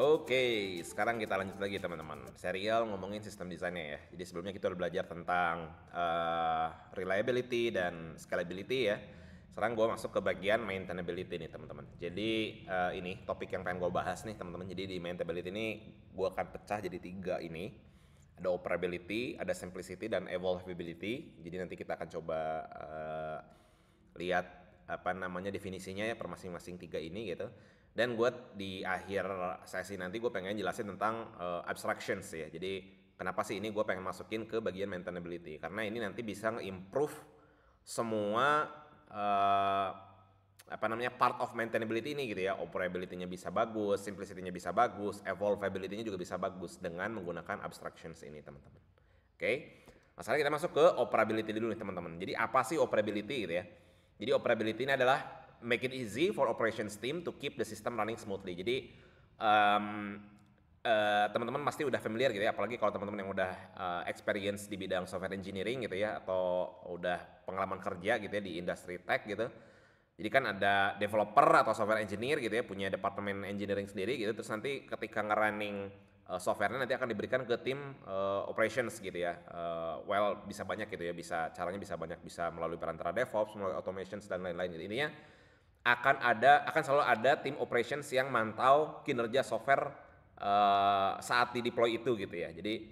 Oke, sekarang kita lanjut lagi teman-teman. Serial ngomongin sistem desainnya ya. Jadi sebelumnya kita udah belajar tentang reliability dan scalability ya. Sekarang gue masuk ke bagian maintainability nih teman-teman. Jadi ini topik yang pengen gue bahas nih teman-teman. Jadi di maintainability ini gue akan pecah jadi 3 ini. Ada operability, ada simplicity, dan evolvability. Jadi nanti kita akan coba lihat apa namanya definisinya ya per masing-masing 3 ini gitu. Dan gue di akhir sesi nanti gue pengen jelasin tentang abstractions ya. Jadi kenapa sih ini gue pengen masukin ke bagian maintainability, karena ini nanti bisa nge-improve semua apa namanya part of maintainability ini gitu ya. Operability-nya bisa bagus, simplicity-nya bisa bagus, evolvability-nya juga bisa bagus dengan menggunakan abstractions ini teman-teman. Oke. Nah, sekarang kita masuk ke operability dulu nih teman-teman. Jadi apa sih operability gitu ya? Jadi operability ini adalah make it easy for operations team to keep the system running smoothly. Jadi teman-teman pasti udah familiar gitu ya, apalagi kalau teman-teman yang udah experience di bidang software engineering gitu ya, atau udah pengalaman kerja gitu ya di industri tech gitu. Jadi kan ada developer atau software engineer gitu ya, punya departemen engineering sendiri gitu. Terus nanti ketika nge-running softwarenya nanti akan diberikan ke tim operations gitu ya. Well bisa banyak gitu ya, caranya bisa banyak, bisa melalui perantara DevOps, melalui automations dan lain-lain gitu. Intinya akan selalu ada tim operations yang mantau kinerja software saat di deploy itu gitu ya. Jadi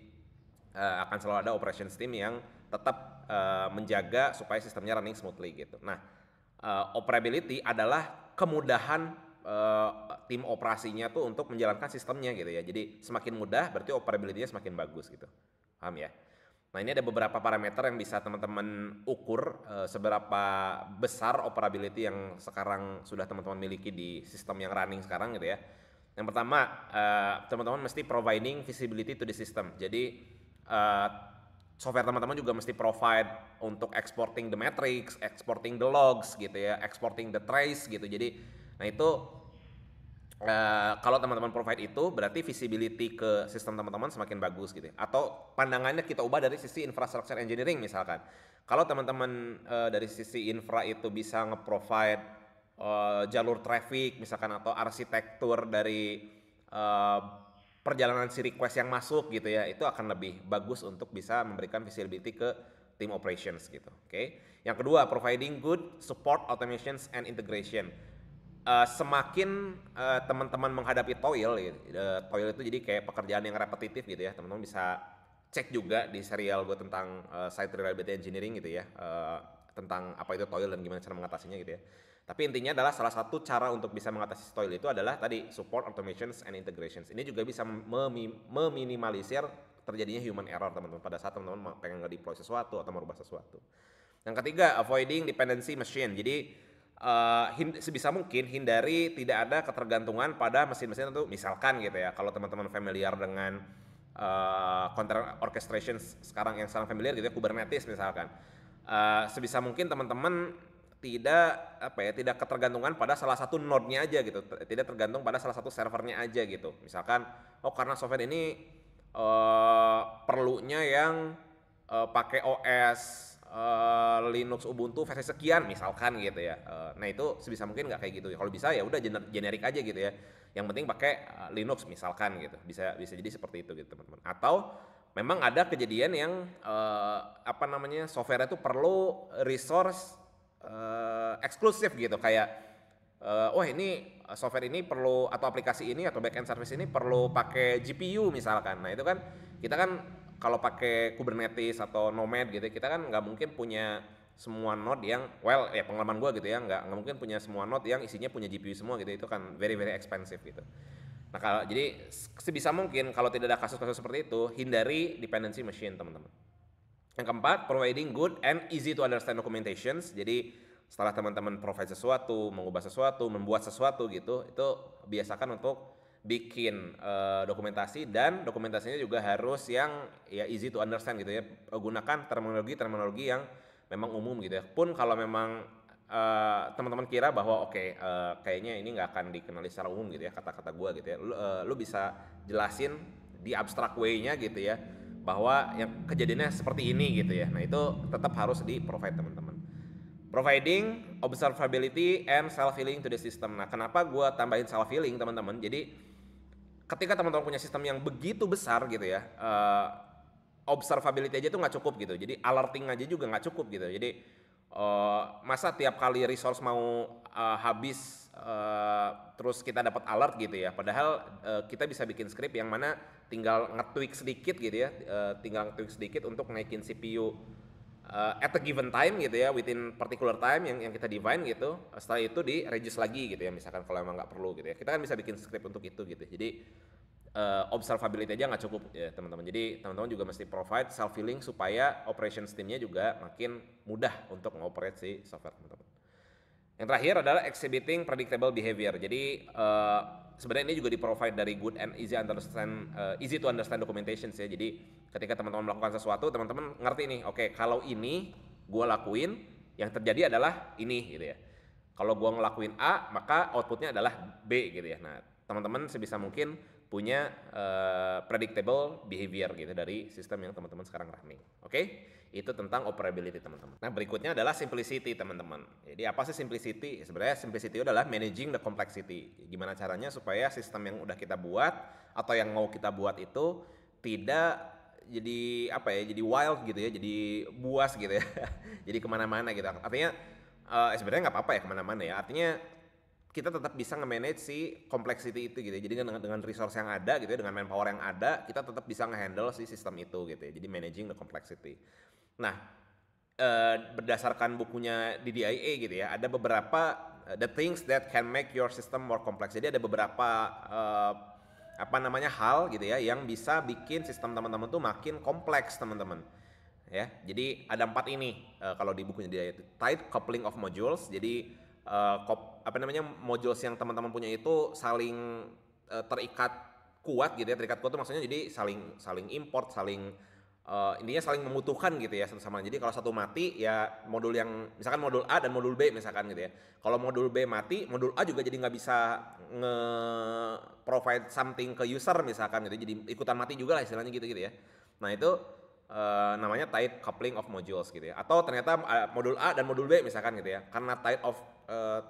akan selalu ada operations team yang tetap menjaga supaya sistemnya running smoothly gitu. Nah, operability adalah kemudahan tim operasinya tuh untuk menjalankan sistemnya gitu ya. Jadi semakin mudah berarti operability-nya semakin bagus gitu. Paham ya? Nah, ini ada beberapa parameter yang bisa teman-teman ukur seberapa besar operability yang sekarang sudah teman-teman miliki di sistem yang running sekarang gitu ya. Yang pertama, teman-teman mesti providing visibility to the system. Jadi software teman-teman juga mesti provide untuk exporting the metrics, exporting the logs gitu ya, exporting the trace gitu. Jadi, nah itu kalau teman-teman provide itu berarti visibility ke sistem teman-teman semakin bagus gitu ya. Atau pandangannya kita ubah dari sisi infrastructure engineering misalkan. Kalau teman-teman dari sisi infra itu bisa nge-provide jalur traffic misalkan, atau arsitektur dari perjalanan si request yang masuk gitu ya, itu akan lebih bagus untuk bisa memberikan visibility ke team operations gitu. Oke. Yang kedua, providing good support automations and integration. Semakin teman-teman menghadapi toil toil itu jadi kayak pekerjaan yang repetitif gitu ya, teman-teman bisa cek juga di serial gue tentang site reliability engineering gitu ya, tentang apa itu toil dan gimana cara mengatasinya gitu ya. Tapi intinya adalah salah satu cara untuk bisa mengatasi toil itu adalah tadi support automations and integrations. Ini juga bisa meminimalisir terjadinya human error teman-teman pada saat teman-teman pengen nge-deploy sesuatu atau merubah sesuatu. Yang ketiga, avoiding dependency machine. Jadi sebisa mungkin hindari tidak ada ketergantungan pada mesin-mesin itu. Misalkan gitu ya, kalau teman-teman familiar dengan container orchestration sekarang, yang sekarang familiar gitu ya, Kubernetes misalkan, sebisa mungkin teman-teman tidak ketergantungan pada salah satu node-nya aja gitu, tidak tergantung pada salah satu servernya aja gitu. Misalkan karena software ini perlunya yang pakai OS Linux Ubuntu versi sekian misalkan gitu ya. Nah itu sebisa mungkin nggak kayak gitu ya. Kalau bisa ya udah generik aja gitu ya. Yang penting pakai Linux misalkan gitu. Bisa jadi seperti itu gitu teman-teman. Atau memang ada kejadian yang software itu perlu resource eksklusif gitu, kayak ini software ini perlu, atau aplikasi ini atau backend service ini perlu pakai GPU misalkan. Nah itu kan kita kan kalau pakai Kubernetes atau Nomad gitu, kita kan nggak mungkin punya semua node yang, pengalaman gue gitu ya, nggak mungkin punya semua node yang isinya punya GPU semua gitu, itu kan very very expensive gitu. Nah jadi sebisa mungkin kalau tidak ada kasus-kasus seperti itu, hindari dependency machine teman-teman. Yang keempat, providing good and easy to understand documentations. Jadi setelah teman-teman provide sesuatu, mengubah sesuatu, membuat sesuatu gitu, itu biasakan untuk bikin dokumentasi, dan dokumentasinya juga harus yang ya easy to understand gitu ya. Gunakan terminologi yang memang umum gitu ya. Pun kalau memang teman-teman kira bahwa kayaknya ini nggak akan dikenali secara umum gitu ya, kata-kata gua gitu ya, lu bisa jelasin di abstract way-nya gitu ya, bahwa yang kejadiannya seperti ini gitu ya. Nah itu tetap harus di provide teman-teman. Providing observability and self-healing to the system. Nah kenapa gue tambahin self-healing teman-teman? Jadi ketika teman-teman punya sistem yang begitu besar gitu ya, observability aja tuh nggak cukup gitu. Jadi alerting aja juga nggak cukup gitu. Jadi masa tiap kali resource mau habis terus kita dapat alert gitu ya. Padahal kita bisa bikin script yang mana tinggal nge-tweak sedikit gitu ya, tinggal nge-tweak sedikit untuk naikin CPU at a given time gitu ya, within particular time yang kita define gitu. Setelah itu di reduce lagi gitu ya, misalkan kalau emang nggak perlu gitu ya. Kita kan bisa bikin script untuk itu gitu. Jadi observability aja nggak cukup ya teman-teman. Jadi teman-teman juga mesti provide self healing supaya operations teamnya juga makin mudah untuk ngoperate si software teman-teman. Yang terakhir adalah exhibiting predictable behavior. Jadi sebenarnya ini juga di-provide dari good and easy to understand documentations ya. Jadi ketika teman-teman melakukan sesuatu, teman-teman ngerti nih, oke, kalau ini gue lakuin, yang terjadi adalah ini gitu ya. Kalau gue ngelakuin A, maka outputnya adalah B gitu ya. Nah, teman-teman sebisa mungkin punya predictable behavior gitu dari sistem yang teman-teman sekarang running. Oke? Itu tentang operability teman-teman. Nah, berikutnya adalah simplicity teman-teman. Jadi apa sih simplicity? Sebenarnya simplicity adalah managing the complexity. Gimana caranya supaya sistem yang udah kita buat atau yang mau kita buat itu tidak jadi apa ya, jadi wild gitu ya, jadi buas gitu ya. Jadi kemana-mana gitu. Artinya sebenarnya nggak apa-apa ya kemana-mana ya. Artinya kita tetap bisa nge-manage si complexity itu gitu ya. Jadi dengan resource yang ada gitu ya, dengan manpower yang ada, kita tetap bisa nge-handle si sistem itu gitu ya. Jadi managing the complexity. Nah, berdasarkan bukunya DDIA gitu ya, ada beberapa the things that can make your system more complex. Jadi ada beberapa hal gitu ya yang bisa bikin sistem teman-teman tuh makin kompleks teman-teman. Ya, jadi ada 4 ini kalau di bukunya dia itu tight coupling of modules. Jadi modules yang teman-teman punya itu saling terikat kuat gitu ya. Terikat kuat itu maksudnya jadi saling import, intinya saling membutuhkan gitu ya satu sama lain. Jadi kalau satu mati ya modul yang misalkan modul A dan modul B misalkan gitu ya. Kalau modul B mati, modul A juga jadi nggak bisa nge-provide something ke user misalkan gitu. Jadi ikutan mati juga lah istilahnya gitu ya. Nah itu namanya tight coupling of modules gitu ya. Atau ternyata modul A dan modul B misalkan gitu ya. Karena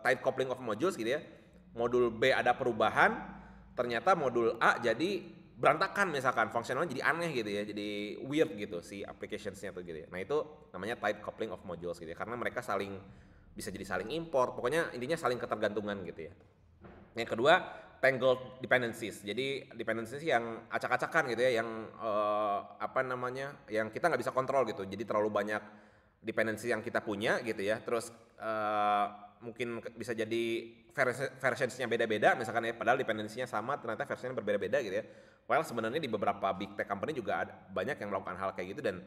tight coupling of modules gitu ya. Modul B ada perubahan, ternyata modul A jadi berantakan misalkan, fungsionalnya jadi aneh gitu ya, jadi weird gitu si applicationsnya tuh gitu ya. Nah itu namanya tight coupling of modules gitu ya, karena mereka bisa jadi saling import, pokoknya intinya saling ketergantungan gitu ya. Yang kedua, tangled dependencies. Jadi dependencies yang acak-acakan gitu ya, yang yang kita nggak bisa kontrol gitu. Jadi terlalu banyak dependency yang kita punya gitu ya. Terus mungkin bisa jadi versionsnya beda-beda misalkan ya, padahal dependensinya sama, ternyata versinya berbeda-beda gitu ya. Well sebenarnya di beberapa big tech company juga ada banyak yang melakukan hal kayak gitu dan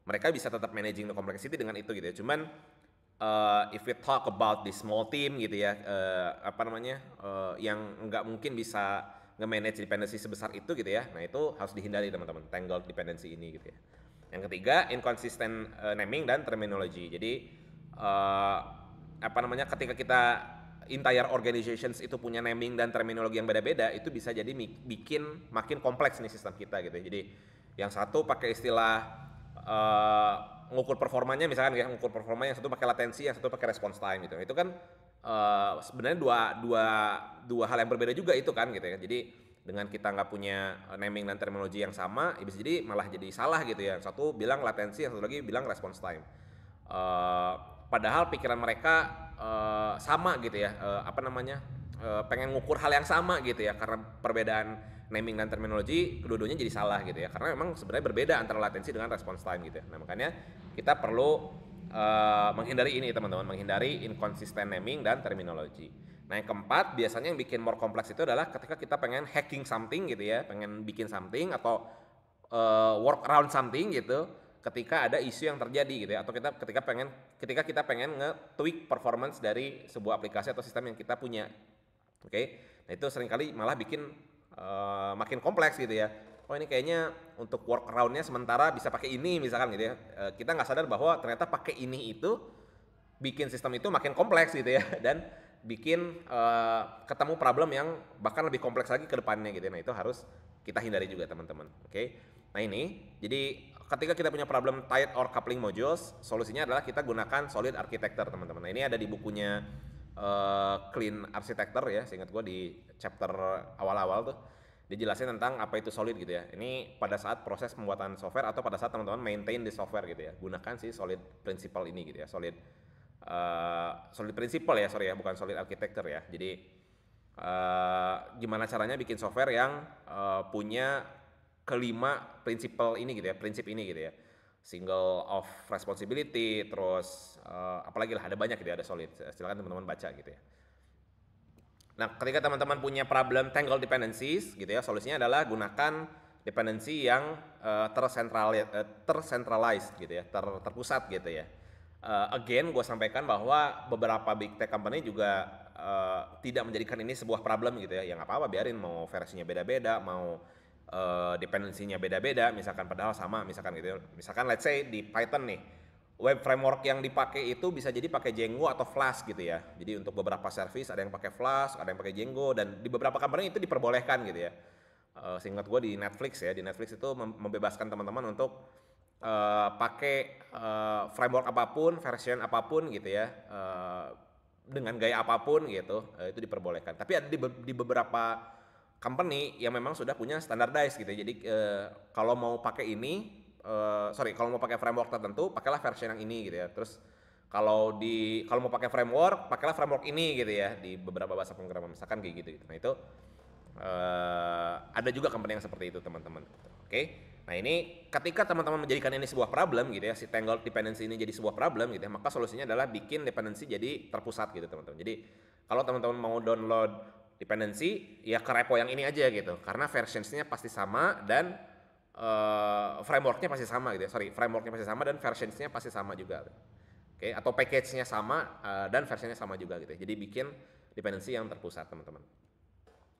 mereka bisa tetap managing the complexity dengan itu gitu ya. Cuman if we talk about the small team gitu ya, yang nggak mungkin bisa nge-manage dependency sebesar itu gitu ya. Nah itu harus dihindari teman-teman, tangled dependency ini gitu ya. Yang ketiga, inconsistent naming dan terminology. Jadi ketika kita entire organizations itu punya naming dan terminologi yang beda-beda, itu bisa jadi bikin makin kompleks nih sistem kita gitu ya. Jadi yang satu pakai istilah ngukur performanya misalkan ya, ngukur performanya, yang satu pakai latensi, yang satu pakai response time gitu. Itu kan sebenarnya dua hal yang berbeda juga itu kan gitu ya. Jadi dengan kita nggak punya naming dan terminologi yang sama, ya bisa jadi malah jadi salah gitu ya. Satu bilang latensi, yang satu lagi bilang response time. Padahal pikiran mereka sama gitu ya, pengen ngukur hal yang sama gitu ya, karena perbedaan naming dan terminologi kedua-duanya jadi salah gitu ya, karena memang sebenarnya berbeda antara latensi dengan response time gitu ya. Nah makanya kita perlu menghindari ini teman-teman, menghindari inconsistent naming dan terminologi. Nah yang keempat, biasanya yang bikin more kompleks itu adalah ketika kita pengen hacking something gitu ya, pengen bikin something atau work around something gitu, ketika ada isu yang terjadi gitu ya, atau ketika kita pengen nge-tweak performance dari sebuah aplikasi atau sistem yang kita punya. Oke. Nah itu seringkali malah bikin makin kompleks gitu ya. Oh ini kayaknya untuk workaround-nya sementara bisa pakai ini misalkan gitu ya. Kita nggak sadar bahwa ternyata pakai ini itu bikin sistem itu makin kompleks gitu ya, dan bikin ketemu problem yang bahkan lebih kompleks lagi ke depannya gitu ya. Nah itu harus kita hindari juga teman-teman. Oke. Nah ini jadi ketika kita punya problem tight or coupling modules, solusinya adalah kita gunakan solid architecture teman-teman. Nah ini ada di bukunya Clean Architecture ya, seingat gue di chapter awal-awal tuh. dijelasin tentang apa itu solid gitu ya. Ini pada saat proses pembuatan software atau pada saat teman-teman maintain di software gitu ya. Gunakan si solid principle ini gitu ya. Solid principle ya, sorry ya, bukan solid architecture ya. Jadi gimana caranya bikin software yang punya kelima principle ini gitu ya, prinsip ini gitu ya. Single of responsibility, terus apalagi lah ada banyak gitu ya, ada solid. Silakan teman-teman baca gitu ya. Nah, ketika teman-teman punya problem tangle dependencies gitu ya, solusinya adalah gunakan dependency yang tercentralized gitu ya, terpusat gitu ya. Again, gue sampaikan bahwa beberapa big tech company juga tidak menjadikan ini sebuah problem gitu ya. Yang apa-apa biarin, mau versinya beda-beda, mau dependensinya beda-beda, misalkan padahal sama, misalkan gitu. Misalkan let's say di Python nih, web framework yang dipakai itu bisa jadi pakai Django atau Flask gitu ya. Jadi untuk beberapa service ada yang pakai Flask, ada yang pakai Django, dan di beberapa company itu diperbolehkan gitu ya. Seingat gue di Netflix ya, di Netflix itu membebaskan teman-teman untuk pakai framework apapun, version apapun gitu ya, dengan gaya apapun gitu, itu diperbolehkan. Tapi ada di beberapa company yang memang sudah punya standardized gitu ya. Jadi kalau mau pakai ini, kalau mau pakai framework tertentu, pakailah versi yang ini gitu ya. Terus kalau mau pakai framework, pakailah framework ini gitu ya, di beberapa bahasa pemrograman misalkan kayak gitu. Nah itu ada juga company yang seperti itu teman-teman. Oke. Nah ini ketika teman-teman menjadikan ini sebuah problem gitu ya, si tangled dependency ini jadi sebuah problem gitu ya, maka solusinya adalah bikin dependency jadi terpusat gitu teman-teman. Jadi kalau teman-teman mau download dependency ya ke repo yang ini aja gitu, karena versionsnya pasti sama dan frameworknya pasti sama gitu ya. Frameworknya pasti sama dan versionsnya pasti sama juga. Oke, atau package-nya sama dan versinya sama juga gitu ya. Jadi bikin dependency yang terpusat teman-teman.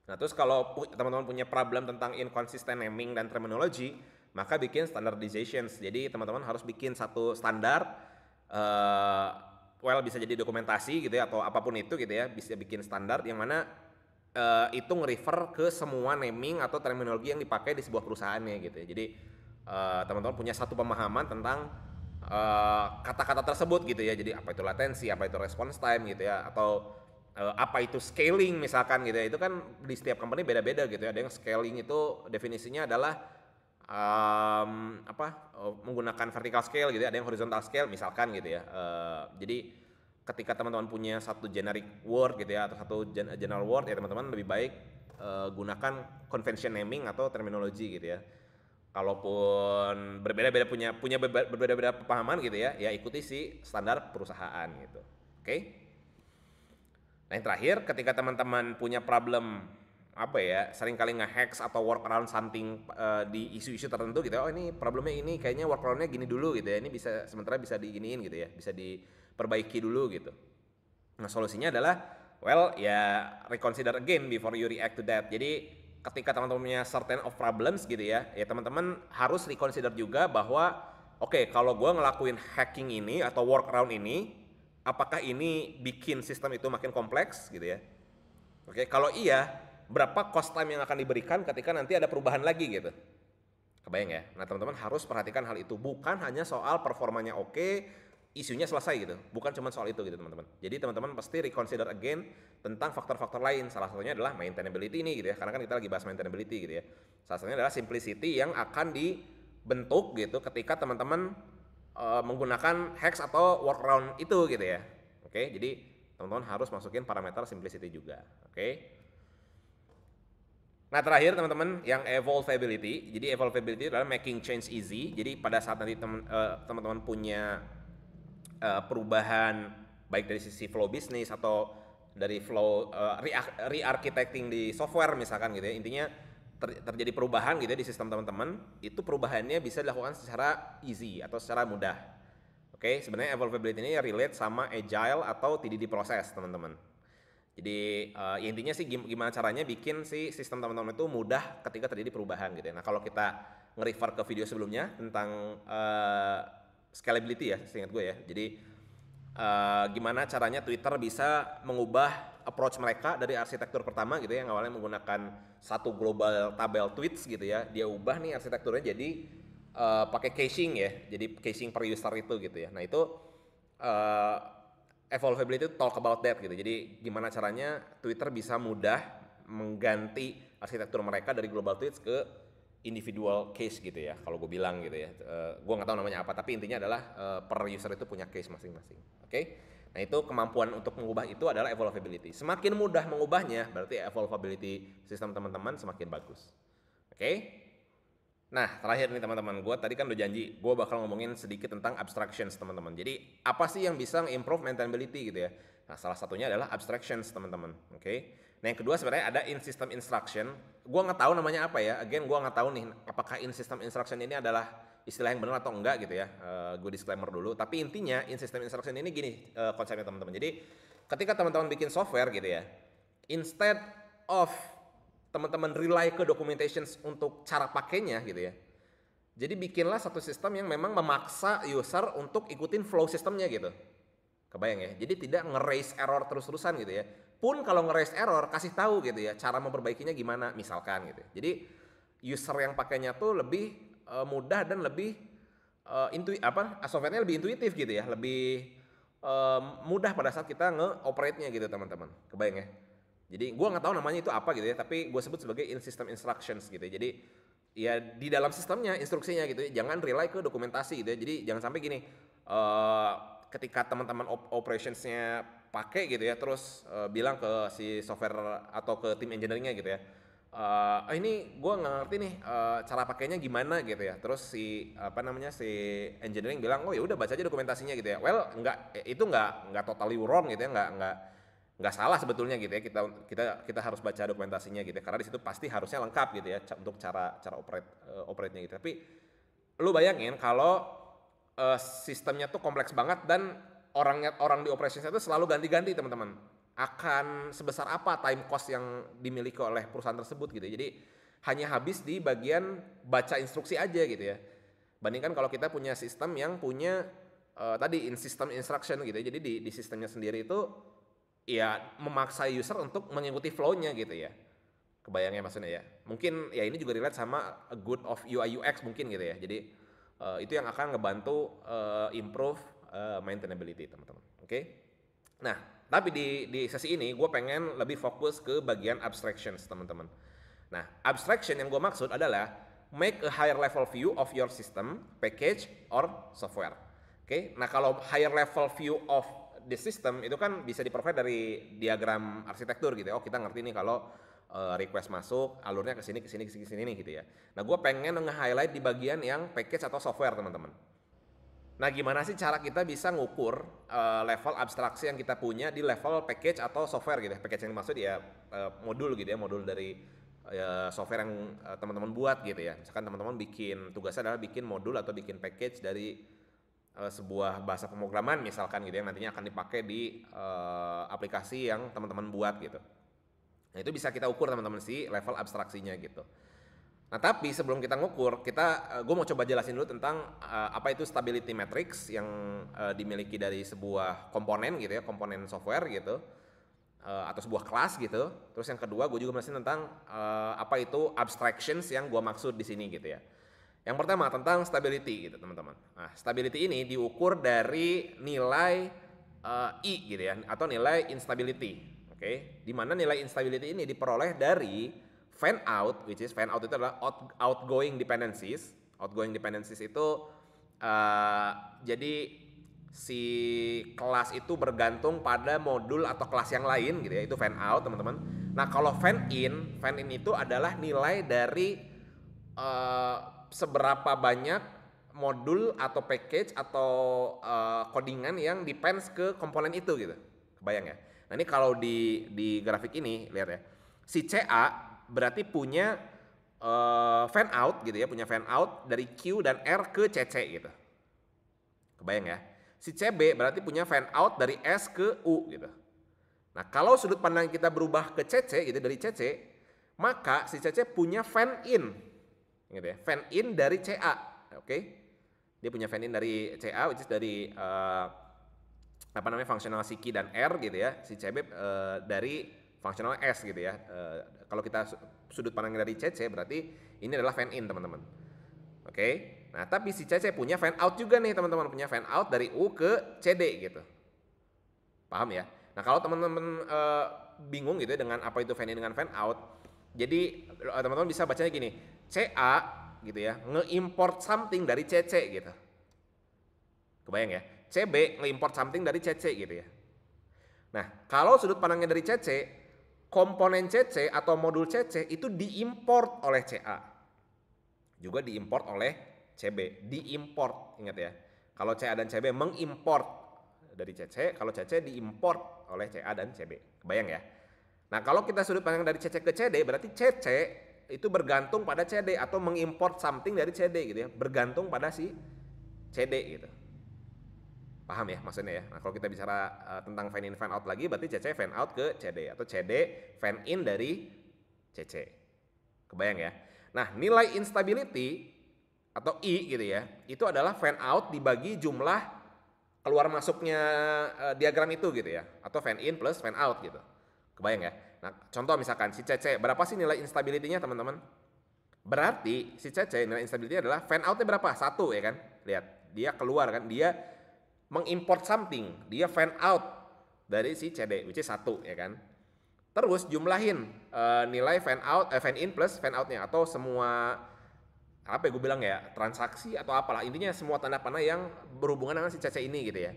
Nah terus kalau teman-teman punya problem tentang inconsistent naming dan terminology, maka bikin standardizations. Jadi teman-teman harus bikin satu standar, bisa jadi dokumentasi gitu ya, atau apapun itu gitu ya, bisa bikin standar yang mana itu nge-refer ke semua naming atau terminologi yang dipakai di sebuah perusahaannya gitu ya. Jadi teman-teman punya satu pemahaman tentang kata-kata tersebut gitu ya. Jadi apa itu latensi, apa itu response time gitu ya, atau apa itu scaling misalkan gitu ya. Itu kan di setiap company beda-beda gitu ya. Ada yang scaling itu definisinya adalah menggunakan vertical scale gitu ya, ada yang horizontal scale misalkan gitu ya. Jadi ketika teman-teman punya satu generic word gitu ya, atau satu general word ya, teman-teman lebih baik gunakan convention naming atau terminologi gitu ya. Kalaupun berbeda-beda punya berbeda-beda pemahaman gitu ya, ya ikuti si standar perusahaan gitu. Oke? Nah yang terakhir, ketika teman-teman punya problem seringkali nge-hacks atau workaround something di isu-isu tertentu gitu. Oh ini problemnya ini, kayaknya workaroundnya gini dulu gitu ya. Ini sementara bisa diginiin gitu ya, bisa diperbaiki dulu gitu. Nah solusinya adalah reconsider again before you react to that. Jadi ketika teman-teman punya certain of problems gitu ya teman-teman harus reconsider juga bahwa kalau gue ngelakuin hacking ini atau workaround ini, apakah ini bikin sistem itu makin kompleks gitu ya. Kalau iya, berapa cost time yang akan diberikan ketika nanti ada perubahan lagi gitu. Kebayang ya? Nah teman-teman harus perhatikan hal itu. Bukan hanya soal performanya isunya selesai gitu. Bukan cuma soal itu gitu teman-teman. Jadi teman-teman pasti reconsider again tentang faktor-faktor lain. Salah satunya adalah maintainability ini gitu ya. Karena kan kita lagi bahas maintainability gitu ya. Salah satunya adalah simplicity yang akan dibentuk gitu ketika teman-teman menggunakan hacks atau workaround itu gitu ya. Jadi teman-teman harus masukin parameter simplicity juga. Nah terakhir teman-teman yang evolvability. Jadi evolvability adalah making change easy. Jadi pada saat nanti teman-teman punya perubahan baik dari sisi flow bisnis atau dari flow re-architecting di software misalkan gitu ya. Intinya terjadi perubahan gitu ya di sistem teman-teman, itu perubahannya bisa dilakukan secara easy atau secara mudah. Sebenarnya evolvability ini relate sama agile atau TDD proses teman-teman. Jadi intinya sih gimana caranya bikin si sistem teman-teman itu mudah ketika terjadi perubahan gitu ya. Nah kalau kita nge-refer ke video sebelumnya tentang scalability ya, seingat gue ya. Jadi gimana caranya Twitter bisa mengubah approach mereka dari arsitektur pertama gitu ya, yang awalnya menggunakan satu global tabel tweets gitu ya. Dia ubah nih arsitekturnya jadi pakai caching ya. Jadi caching per user itu gitu ya. Nah itu evolvability talk about that gitu. Jadi gimana caranya Twitter bisa mudah mengganti arsitektur mereka dari global to edge ke individual case gitu ya, kalau gue bilang gitu ya. Gue nggak tahu namanya apa, tapi intinya adalah per user itu punya case masing-masing. Oke? Nah itu kemampuan untuk mengubah itu adalah evolvability. Semakin mudah mengubahnya, berarti evolvability sistem teman-teman semakin bagus. Oke? Nah, terakhir nih teman-teman, gue tadi kan udah janji, gue bakal ngomongin sedikit tentang abstractions teman-teman. Jadi, apa sih yang bisa improve maintainability gitu ya? Nah, salah satunya adalah abstractions teman-teman, oke? Nah, yang kedua sebenarnya ada in-system instruction. Gue nggak tahu namanya apa ya, again gue nggak tahu nih, apakah in-system instruction ini adalah istilah yang benar atau enggak gitu ya. Gue disclaimer dulu, tapi intinya in-system instruction ini gini konsepnya teman-teman. Jadi, ketika teman-teman bikin software gitu ya, instead of teman-teman rely ke documentation untuk cara pakainya gitu ya. Jadi bikinlah satu sistem yang memang memaksa user untuk ikutin flow sistemnya gitu. Kebayang ya? Jadi tidak nge-raise error terus-terusan gitu ya. Pun kalau nge-raise error, kasih tahu gitu ya, cara memperbaikinya gimana misalkan gitu. Jadi user yang pakainya tuh lebih mudah dan lebih softwarenya lebih intuitif gitu ya, lebih mudah pada saat kita nge-operate-nya gitu teman-teman. Kebayang ya? Jadi gue nggak tahu namanya itu apa gitu ya, tapi gue sebut sebagai in-system instructions gitu ya. Jadi ya di dalam sistemnya, instruksinya gitu ya, jangan rely ke dokumentasi gitu ya. Jadi jangan sampai gini, ketika teman-teman operationsnya pakai gitu ya, terus bilang ke si software atau ke tim engineeringnya gitu ya, ini gue nggak ngerti nih cara pakainya gimana gitu ya. Terus si si engineering bilang, oh ya udah baca aja dokumentasinya gitu ya. Well itu nggak totally wrong gitu ya, nggak salah sebetulnya gitu ya, kita harus baca dokumentasinya gitu ya, karena di situ pasti harusnya lengkap gitu ya untuk cara operate-nya gitu. Tapi lu bayangin kalau sistemnya tuh kompleks banget dan orang di operations itu selalu ganti-ganti teman-teman, akan sebesar apa time cost yang dimiliki oleh perusahaan tersebut gitu ya. Jadi hanya habis di bagian baca instruksi aja gitu ya, bandingkan kalau kita punya sistem yang punya tadi in system instruction gitu ya. Jadi di sistemnya sendiri itu ya memaksa user untuk mengikuti flow-nya gitu ya. Kebayangnya maksudnya ya. Mungkin ya ini juga relate sama a good of UI UX mungkin gitu ya. Jadi itu yang akan ngebantu improve maintainability teman-teman. Oke? Nah, tapi di sesi ini gue pengen lebih fokus ke bagian abstractions teman-teman. Nah, abstraction yang gue maksud adalah make a higher level view of your system, package, or software. Oke? Nah, kalau higher level view of the system itu kan bisa di-provide dari diagram arsitektur gitu ya. Oh kita ngerti nih kalau request masuk alurnya ke sini nih gitu ya. Nah gue pengen nge-highlight di bagian yang package atau software teman-teman. Nah gimana sih cara kita bisa ngukur level abstraksi yang kita punya di level package atau software gitu ya. Package yang dimaksud ya modul gitu ya, modul dari software yang teman-teman buat gitu ya. Misalkan teman-teman tugasnya adalah bikin modul atau bikin package dari sebuah bahasa pemrograman misalkan gitu yang nantinya akan dipakai di aplikasi yang teman-teman buat gitu. Nah itu bisa kita ukur teman-teman sih level abstraksinya gitu. Nah tapi sebelum kita ngukur, gue mau coba jelasin dulu tentang apa itu stability matrix yang dimiliki dari sebuah komponen gitu ya, komponen software gitu, atau sebuah kelas gitu. Terus yang kedua gue juga jelasin tentang apa itu abstractions yang gue maksud di sini gitu ya. Yang pertama tentang stability gitu teman-teman. Nah stability ini diukur dari nilai I gitu ya, atau nilai instability. Oke, di mana nilai instability ini diperoleh dari fan out, which is fan out itu adalah outgoing dependencies. Outgoing dependencies itu jadi si kelas itu bergantung pada modul atau kelas yang lain gitu ya, itu fan out teman-teman. Nah kalau fan in itu adalah nilai dari seberapa banyak modul atau package atau codingan yang depends ke komponen itu gitu. Kebayang ya? Nah ini kalau di grafik ini lihat ya, si CA berarti punya fan out gitu ya, punya fan out dari Q dan R ke CC gitu. Kebayang ya? Si CB berarti punya fan out dari S ke U gitu. Nah kalau sudut pandang kita berubah ke CC gitu, dari CC, maka si CC punya fan in gitu ya, fan in dari CA. Oke? Dia punya fan in dari CA, which is dari functional si Q dan R gitu ya. Si CB dari functional S gitu ya. Kalau kita sudut pandang dari CC berarti ini adalah fan in teman-teman. Oke? Nah tapi si CC punya fan out juga nih teman-teman, punya fan out dari U ke CD gitu. Paham ya? Nah kalau teman-teman bingung gitu ya dengan apa itu fan in dengan fan out, Jadi teman-teman bisa bacanya gini, CA gitu ya, nge-import something dari CC gitu. Kebayang ya? CB nge-import something dari CC gitu ya. Nah, kalau sudut pandangnya dari CC, komponen CC atau modul CC itu diimport oleh CA. Juga diimport oleh CB, diimport, ingat ya. Kalau CA dan CB mengimport dari CC, kalau CC diimport oleh CA dan CB. Kebayang ya? Nah, kalau kita sudut pandang dari CC ke CD, berarti CC itu bergantung pada CD atau mengimport something dari CD gitu ya, bergantung pada si CD gitu. Paham ya maksudnya ya? Nah, kalau kita bicara tentang fan in fan out lagi, berarti CC fan out ke CD atau CD fan in dari CC. Kebayang ya? Nah, nilai instability atau I gitu ya, itu adalah fan out dibagi jumlah keluar masuknya diagram itu gitu ya, atau fan in plus fan out gitu. Kebayang ya? Nah, contoh misalkan si CC, berapa sih nilai instability-nya teman-teman? Berarti si CC nilai instability adalah fan out-nya berapa? 1 ya kan? Lihat, dia keluar kan, dia mengimport something, dia fan out dari si CD, which is 1 ya kan. Terus jumlahin nilai fan out, fan in plus fan outnya atau semua apa ya gue bilang ya, transaksi atau apalah, intinya semua tanda panah yang berhubungan dengan si CC ini gitu ya.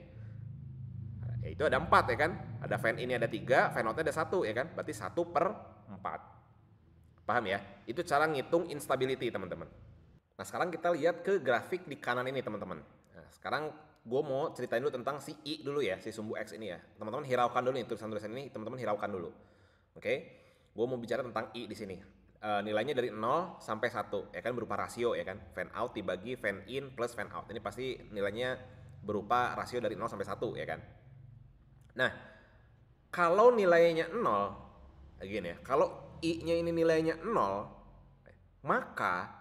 Ya itu ada 4 ya kan, ada fan in ada 3, fan outnya ada 1 ya kan, berarti 1/4. Paham ya? Itu cara ngitung instability teman-teman. Nah sekarang kita lihat ke grafik di kanan ini teman-teman. Nah sekarang gue mau ceritain dulu tentang si I dulu ya, si sumbu X ini ya. Teman-teman hiraukan dulu nih tulisan-tulisan ini, teman-teman hiraukan dulu. Oke, gue mau bicara tentang I di sini. Nilainya dari 0 sampai 1 ya kan, berupa rasio ya kan. Fan out dibagi fan in plus fan out. Ini pasti nilainya berupa rasio dari 0 sampai 1 ya kan. Nah, kalau nilainya 0, gini ya, kalau I-nya ini nilainya 0, maka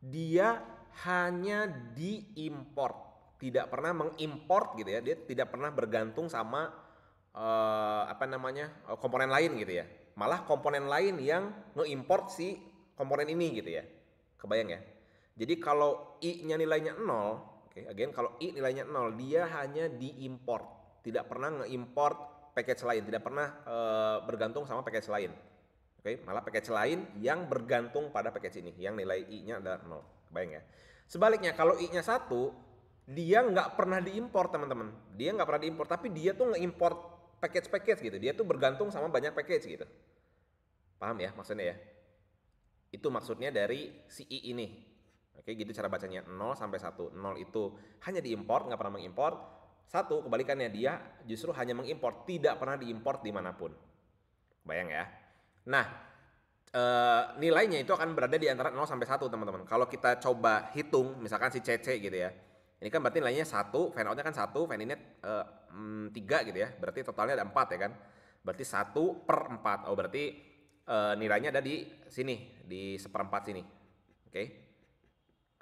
dia hanya diimport, tidak pernah mengimport gitu ya, dia tidak pernah bergantung sama komponen lain gitu ya, malah komponen lain yang ngeimport si komponen ini gitu ya. Kebayang ya? Jadi kalau I-nya nilainya 0, kalau I nilainya 0, dia hanya diimport, tidak pernah ngeimport package lain, tidak pernah bergantung sama package lain. Malah package lain yang bergantung pada package ini, yang nilai I-nya adalah 0. Kebayang ya? Sebaliknya kalau I-nya 1, dia nggak pernah diimport teman-teman. Dia nggak pernah diimport, tapi dia tuh ngeimport package-package gitu. Dia tuh bergantung sama banyak package gitu. Paham ya maksudnya ya? Itu maksudnya dari si I ini. Oke, gitu cara bacanya, 0 sampai 1. 0 itu hanya diimport, nggak pernah mengimport. 1 kebalikannya, dia justru hanya mengimport, tidak pernah diimport dimanapun. Bayang ya? Nah, nilainya itu akan berada di antara 0 sampai 1 teman-teman. Kalau kita coba hitung, misalkan si CC gitu ya. Ini kan berarti nilainya 1, fan out-nya kan 1, fan in-nya 3 gitu ya. Berarti totalnya ada 4 ya kan. Berarti 1/4. Oh berarti nilainya ada di sini, di 1/4 sini. Oke.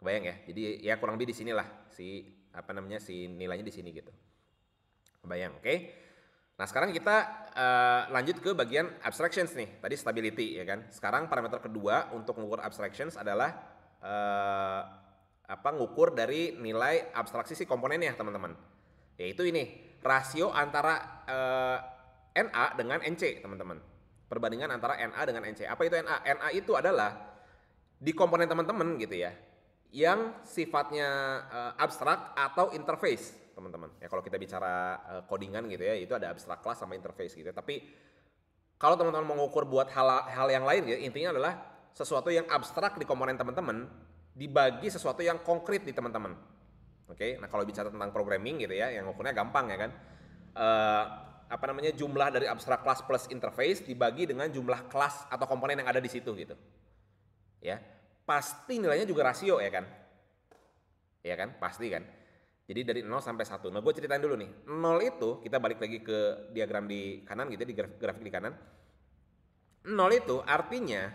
Kebayang ya? Jadi ya kurang lebih di sinilah si si nilainya di sini gitu. Kebayang, oke? Nah, sekarang kita lanjut ke bagian abstractions nih. Tadi stability ya kan. Sekarang parameter kedua untuk mengukur abstractions adalah ngukur dari nilai abstraksi si komponennya, teman-teman. Yaitu ini, rasio antara NA dengan NC, teman-teman. Perbandingan antara NA dengan NC. Apa itu NA? NA itu adalah di komponen teman-teman gitu ya, yang sifatnya abstrak atau interface, teman-teman. Ya kalau kita bicara codingan gitu ya, itu ada abstrak class sama interface gitu. Tapi kalau teman-teman mau mengukur buat hal yang lain gitu, intinya adalah sesuatu yang abstrak di komponen teman-teman dibagi sesuatu yang konkret di teman-teman. Oke, nah kalau bicara tentang programming gitu ya, yang ukurnya gampang ya kan. Jumlah dari abstrak class plus interface dibagi dengan jumlah kelas atau komponen yang ada di situ gitu. Ya, pasti nilainya juga rasio ya kan. Ya kan, pasti kan. Jadi dari 0 sampai 1. Nah, gue ceritain dulu nih. 0 itu kita balik lagi ke diagram di kanan gitu ya, di grafik di kanan. 0 itu artinya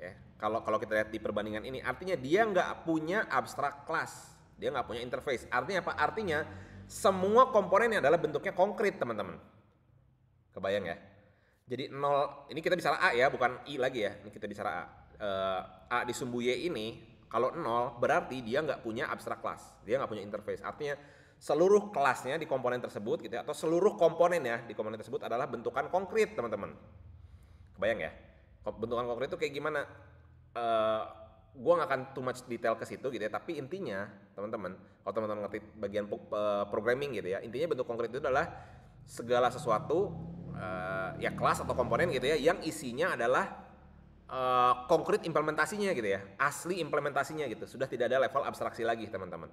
ya, kalau kita lihat di perbandingan ini, artinya dia nggak punya abstrak class, dia nggak punya interface. Artinya apa? Artinya semua komponennya adalah bentuknya konkret, teman-teman. Kebayang ya? Jadi 0, ini kita bicara A ya, bukan I lagi ya. Ini kita bicara A. A di sumbu Y ini, kalau 0 berarti dia nggak punya abstrak class, dia nggak punya interface. Artinya seluruh kelasnya di komponen tersebut gitu ya, atau seluruh komponennya di komponen tersebut adalah bentukan konkret, teman-teman. Kebayang ya? Bentukan konkret itu kayak gimana? Eh gua nggak akan too much detail ke situ gitu ya, tapi intinya teman-teman, kalau teman-teman ngerti bagian programming gitu ya, intinya bentuk konkret itu adalah segala sesuatu ya kelas atau komponen gitu ya yang isinya adalah konkret implementasinya gitu ya, asli implementasinya gitu, sudah tidak ada level abstraksi lagi teman-teman.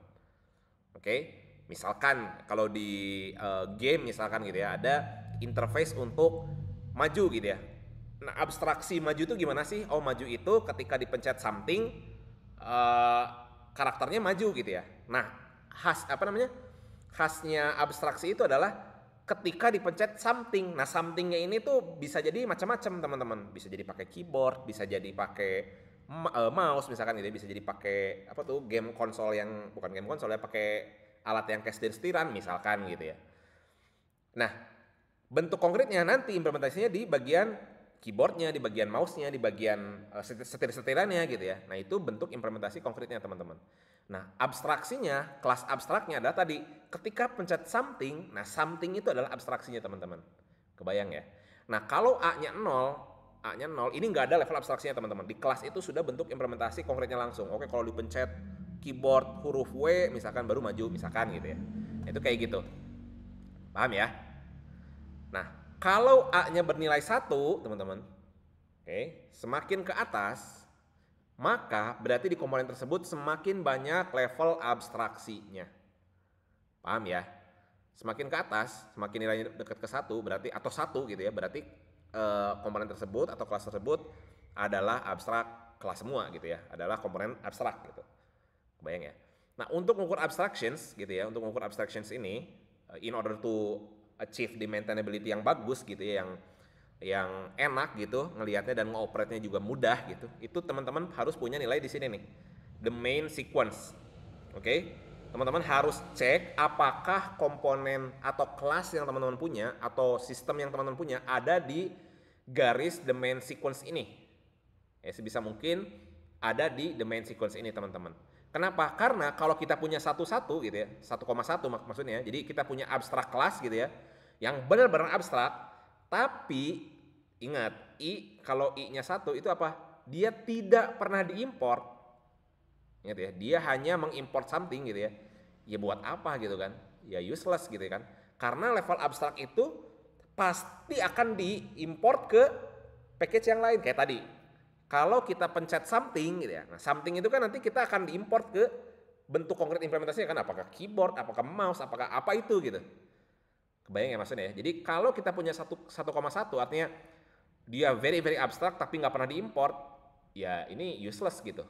Oke, misalkan kalau di game misalkan gitu ya, ada interface untuk maju gitu ya. Nah, abstraksi maju itu gimana sih? Oh, maju itu ketika dipencet something uh, karakternya maju gitu ya. Nah, khasnya abstraksi itu adalah ketika dipencet something. Nah, somethingnya ini tuh bisa jadi macam-macam teman-teman. Bisa jadi pakai keyboard, bisa jadi pakai mouse misalkan gitu, bisa jadi pakai apa tuh game konsol yang bukan game konsol ya, pakai alat yang kayak setir-setiran misalkan gitu ya. Nah, bentuk konkretnya nanti implementasinya di bagian keyboardnya, di bagian mouse-nya, di bagian setir-setirannya gitu ya. Nah, itu bentuk implementasi konkretnya teman-teman. Nah, abstraksinya, kelas abstraknya adalah tadi ketika pencet something, nah something itu adalah abstraksinya teman-teman. Kebayang ya? Nah, kalau A-nya 0, ini nggak ada level abstraksinya teman-teman. Di kelas itu sudah bentuk implementasi konkretnya langsung. Oke, kalau dipencet keyboard huruf W misalkan baru maju misalkan gitu ya. Itu kayak gitu. Paham ya? Nah, kalau A-nya bernilai 1, teman-teman, oke, semakin ke atas, maka berarti di komponen tersebut semakin banyak level abstraksinya. Paham ya? Semakin ke atas, semakin nilainya dekat ke 1, berarti atau 1 gitu ya, berarti komponen tersebut atau kelas tersebut adalah abstrak kelas semua gitu ya, adalah komponen abstrak gitu. Kebayang ya? Nah, untuk mengukur abstractions gitu ya, untuk mengukur abstractions ini in order to achieve the maintainability yang bagus gitu ya, yang enak gitu ngelihatnya dan ngoperate-nya juga mudah gitu. Itu teman-teman harus punya nilai di sini nih. The main sequence. Oke? Teman-teman harus cek apakah komponen atau kelas yang teman-teman punya atau sistem yang teman-teman punya ada di garis the main sequence ini. Ya, sebisa mungkin ada di the main sequence ini teman-teman. Kenapa? Karena kalau kita punya 1,1 gitu ya, 1,1 maksudnya, jadi kita punya abstrak kelas gitu ya, yang benar-benar abstrak, tapi ingat, kalau I-nya 1 itu apa? Dia tidak pernah diimport. Ingat ya, dia hanya mengimport something gitu ya. Ya buat apa gitu kan? Ya useless gitu kan. Karena level abstrak itu pasti akan diimport ke package yang lain kayak tadi. Kalau kita pencet something gitu ya. Nah, something itu kan nanti kita akan diimport ke bentuk konkret implementasinya kan, apakah keyboard, apakah mouse, apakah apa itu gitu. Kebayang ya maksudnya ya. Jadi kalau kita punya 1,1 artinya dia very very abstrak tapi nggak pernah diimport, ya ini useless gitu.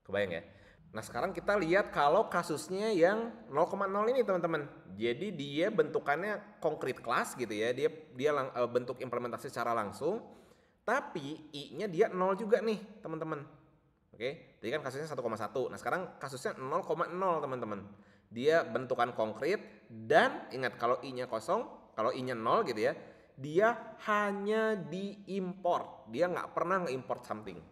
Kebayang ya. Nah, sekarang kita lihat kalau kasusnya yang 0,0 ini teman-teman. Jadi dia bentukannya konkret kelas gitu ya. Dia bentuk implementasi secara langsung. Tapi I-nya dia 0 juga nih teman-teman. Oke, jadi kan kasusnya 1,1. Nah, sekarang kasusnya 0,0 teman-teman. Dia bentukan konkret dan ingat kalau I-nya kosong, kalau I-nya 0 gitu ya, dia hanya diimport. Dia nggak pernah nge-import something.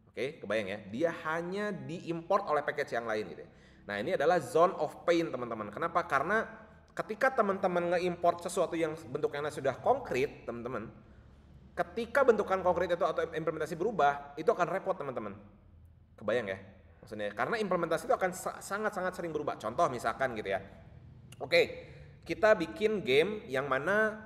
Oke, kebayang ya? Dia hanya diimport oleh package yang lain gitu ya. Nah, ini adalah zone of pain teman-teman. Kenapa? Karena ketika teman-teman nge-import sesuatu yang bentuknya sudah konkret, teman-teman, ketika bentukan konkret itu atau implementasi berubah, itu akan repot teman-teman. Kebayang ya? Maksudnya, karena implementasi itu akan sangat-sangat sering berubah. Contoh misalkan gitu ya. Oke, kita bikin game yang mana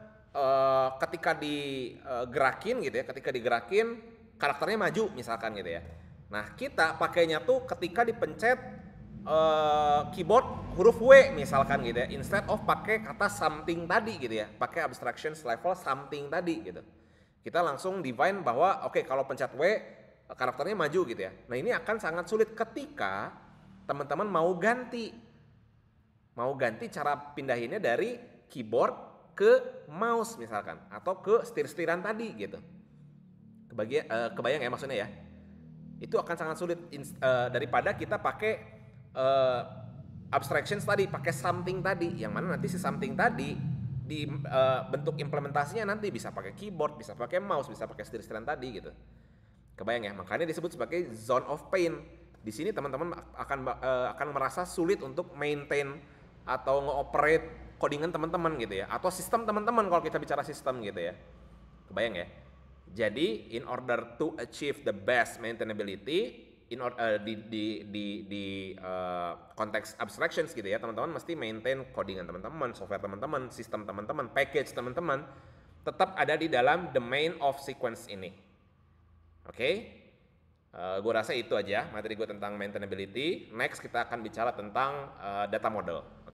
ketika digerakin gitu ya, ketika digerakin karakternya maju misalkan gitu ya. Nah, kita pakainya tuh ketika dipencet keyboard huruf W misalkan gitu ya, instead of pakai kata something tadi gitu ya, pakai abstractions level something tadi gitu. Kita langsung define bahwa oke, kalau pencet W karakternya maju gitu ya. Nah, ini akan sangat sulit ketika teman-teman mau ganti cara pindahinnya dari keyboard ke mouse misalkan atau ke setir-setiran tadi gitu. Kebayang ya maksudnya ya. Itu akan sangat sulit daripada kita pakai abstractions tadi, pakai something tadi, yang mana nanti si something tadi di bentuk implementasinya nanti bisa pakai keyboard, bisa pakai mouse, bisa pakai setir-setiran tadi gitu. Kebayang ya, makanya disebut sebagai zone of pain. Di sini teman-teman akan merasa sulit untuk maintain atau nge-operate codingan teman-teman gitu ya, atau sistem teman-teman kalau kita bicara sistem gitu ya. Kebayang ya. Jadi in order to achieve the best maintainability, di konteks abstractions gitu ya, teman-teman mesti maintain codingan teman-teman, software teman-teman, sistem teman-teman, package teman-teman tetap ada di dalam domain of sequence ini. Oke, gue rasa itu aja materi gue tentang maintainability. Next kita akan bicara tentang data model.